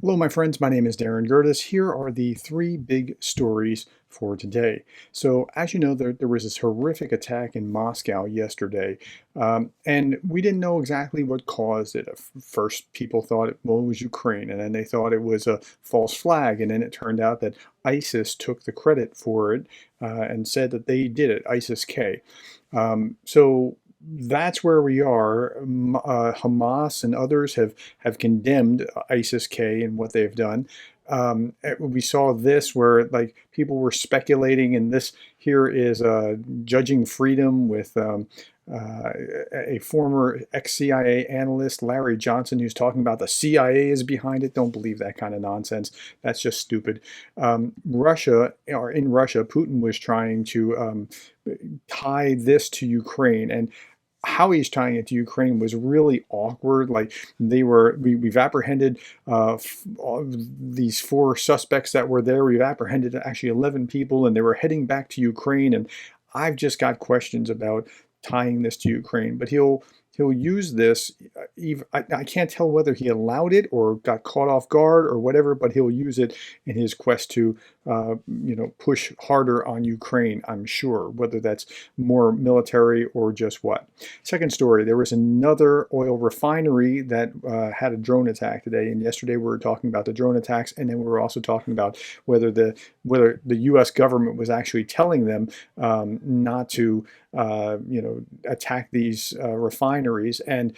Hello, my friends. My name is Darren Gerdes. Here are the three big stories for today. So, as you know, there was this horrific attack in Moscow yesterday, and we didn't know exactly what caused it. At first, people thought it was Ukraine, and then they thought it was a false flag, and then it turned out that ISIS took the credit for it and said that they did it, ISIS-K. So that's where we are. Hamas and others have condemned ISIS-K and what they've done. We saw this where like people were speculating, and this here is Judging Freedom with a former ex-CIA analyst, Larry Johnson, who's talking about the CIA is behind it. Don't believe that kind of nonsense. That's just stupid. Russia, or in Russia, Putin was trying to tie this to Ukraine, and how he's tying it to Ukraine was really awkward. Like we've apprehended these four suspects that were there. We've apprehended actually 11 people, and they were heading back to Ukraine. And I've just got questions about tying this to Ukraine. But he'll use this. I can't tell whether he allowed it or got caught off guard or whatever, but he'll use it in his quest to, push harder on Ukraine, I'm sure, whether that's more military or just what. Second story, there was another oil refinery that had a drone attack today. And yesterday we were talking about the drone attacks, and then we were also talking about whether the U.S. government was actually telling them not to, attack these refineries. And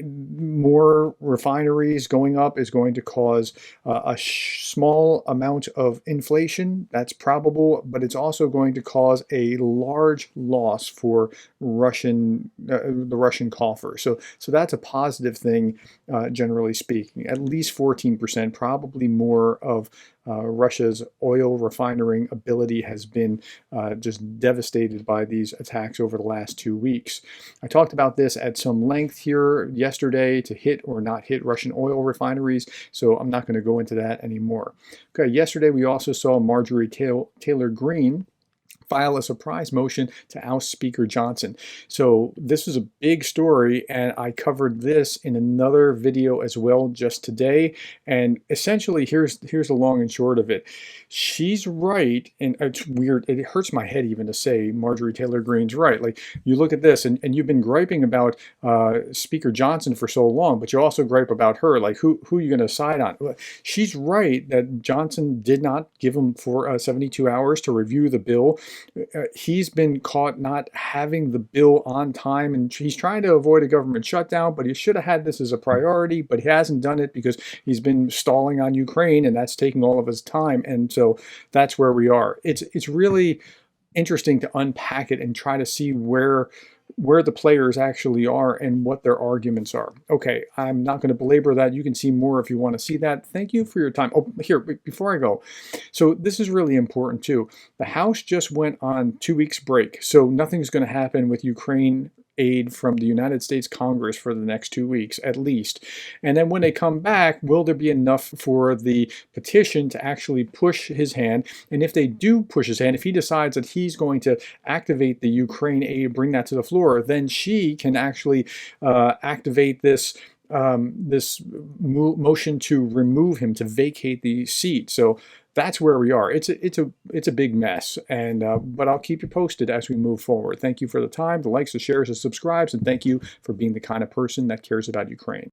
more refineries going up is going to cause a small amount of inflation. That's probable, but it's also going to cause a large loss for the Russian coffer. So that's a positive thing, generally speaking. At least 14%, probably more, of Russia's oil refining ability has been just devastated by these attacks over the last 2 weeks. I talked about this at some length here yesterday, to hit or not hit Russian oil refineries, so I'm not going to go into that anymore. Okay, yesterday we also saw Marjorie Taylor Greene file a surprise motion to oust Speaker Johnson. So this was a big story, and I covered this in another video as well just today. And essentially, here's the long and short of it. She's right, and it's weird. It hurts my head even to say Marjorie Taylor Greene's right. Like, you look at this, and you've been griping about Speaker Johnson for so long, but you also gripe about her. Like, who are you going to side on? She's right that Johnson did not give him 72 hours to review the bill. He's been caught not having the bill on time, and he's trying to avoid a government shutdown, but he should have had this as a priority, but he hasn't done it because he's been stalling on Ukraine, and that's taking all of his time. And so that's where we are. It's really interesting to unpack it and try to see where the players actually are and what their arguments are. Okay, I'm not going to belabor that. You can see more if you want to see that. Thank you for your time. Oh, here, before I go. So this is really important too. The House just went on 2 weeks break, so nothing's going to happen with Ukraine aid from the United States Congress for the next 2 weeks at least. And then when they come back, will there be enough for the petition to actually push his hand? And if they do push his hand, if he decides that he's going to activate the Ukraine aid, bring that to the floor, then she can actually activate this motion to remove him, to vacate the seat. So that's where we are. It's a big mess, and but I'll keep you posted as we move forward. Thank you for the time, the likes, the shares, the subscribes, and thank you for being the kind of person that cares about Ukraine.